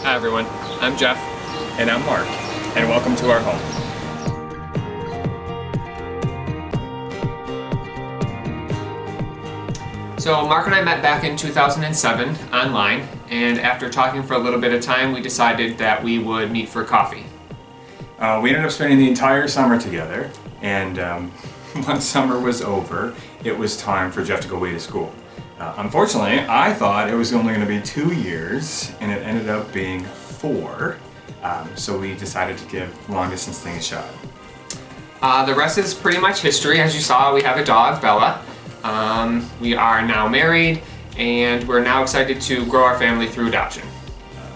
Hi everyone, I'm Jeff. And I'm Mark, and welcome to our home. So Mark and I met back in 2007 online, and after talking for a little bit of time, we decided that we would meet for coffee. We ended up spending the entire summer together, and once summer was over, it was time for Jeff to go away to school. Unfortunately, I thought it was only going to be 2 years, and it ended up being 4. So we decided to give long distance thing a shot. The rest is pretty much history. As you saw, we have a dog, Bella. We are now married, and we're now excited to grow our family through adoption.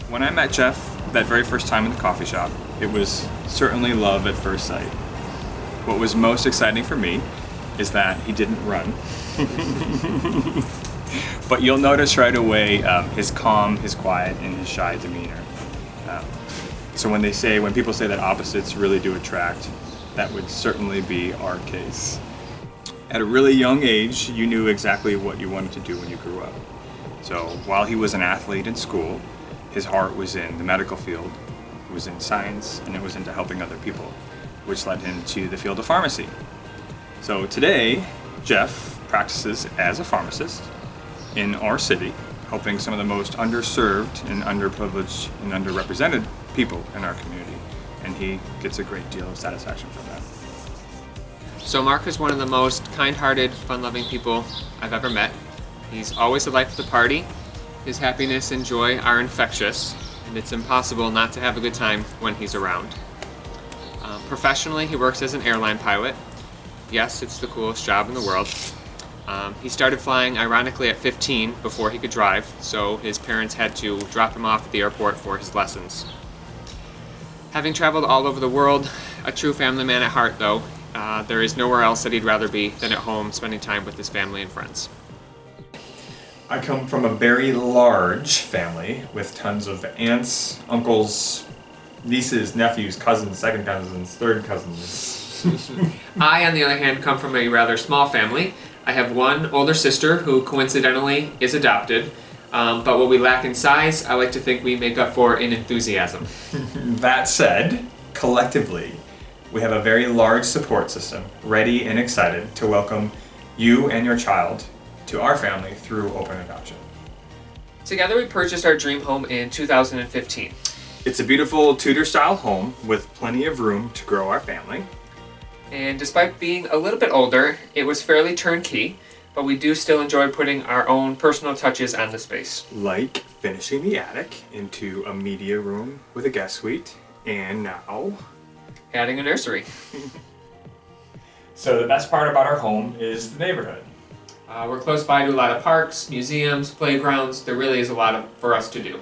When I met Jeff that very first time in the coffee shop, it was certainly love at first sight. What was most exciting for me is that he didn't run. But you'll notice right away his calm, his quiet, and his shy demeanor. So when people say that opposites really do attract, that would certainly be our case. At a really young age, you knew exactly what you wanted to do when you grew up. So while he was an athlete in school, his heart was in the medical field, it was in science, and it was into helping other people, which led him to the field of pharmacy. So today, Jeff practices as a pharmacist in our city, helping some of the most underserved and underprivileged and underrepresented people in our community, and he gets a great deal of satisfaction from that. So Mark is one of the most kind-hearted, fun-loving people I've ever met. He's always the life of the party. His happiness and joy are infectious, and it's impossible not to have a good time when he's around. Professionally, he works as an airline pilot. Yes, it's the coolest job in the world. He started flying, ironically, at 15 before he could drive, so his parents had to drop him off at the airport for his lessons. Having traveled all over the world, a true family man at heart, though, there is nowhere else that he'd rather be than at home spending time with his family and friends. I come from a very large family with tons of aunts, uncles, nieces, nephews, cousins, second cousins, third cousins. I, on the other hand, come from a rather small family. I have one older sister who coincidentally is adopted, but what we lack in size, I like to think we make up for in enthusiasm. That said, collectively, we have a very large support system, ready and excited to welcome you and your child to our family through open adoption. Together we purchased our dream home in 2015. It's a beautiful Tudor-style home with plenty of room to grow our family. And despite being a little bit older, it was fairly turnkey, but we do still enjoy putting our own personal touches on the space. Like finishing the attic into a media room with a guest suite, and now adding a nursery. So the best part about our home is the neighborhood. We're close by to a lot of parks, museums, playgrounds. There really is a lot for us to do.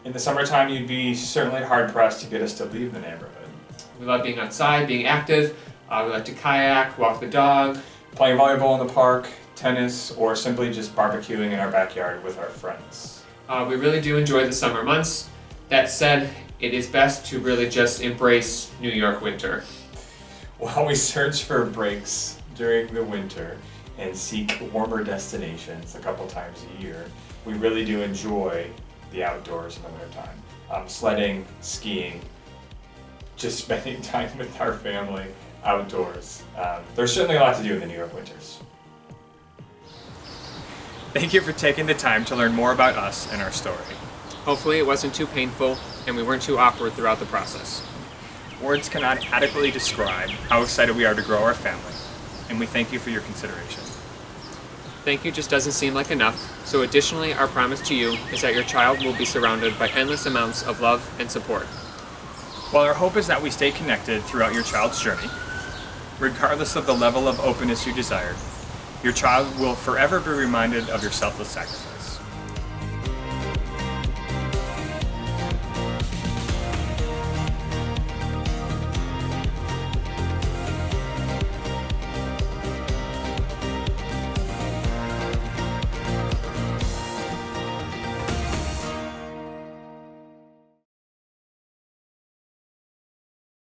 In the summertime, you'd be certainly hard-pressed to get us to leave the neighborhood. We love being outside, being active. We like to kayak, walk the dog, playing volleyball in the park, tennis, or simply just barbecuing in our backyard with our friends. We really do enjoy the summer months. That said, it is best to really just embrace New York winter. While we search for breaks during the winter and seek warmer destinations a couple times a year, we really do enjoy the outdoors in the wintertime. Sledding, skiing, just spending time with our family outdoors. There's certainly a lot to do in the New York winters. Thank you for taking the time to learn more about us and our story. Hopefully it wasn't too painful and we weren't too awkward throughout the process. Words cannot adequately describe how excited we are to grow our family, and we thank you for your consideration. Thank you just doesn't seem like enough, so additionally our promise to you is that your child will be surrounded by endless amounts of love and support. While our hope is that we stay connected throughout your child's journey, regardless of the level of openness you desire, your child will forever be reminded of your selfless sacrifice.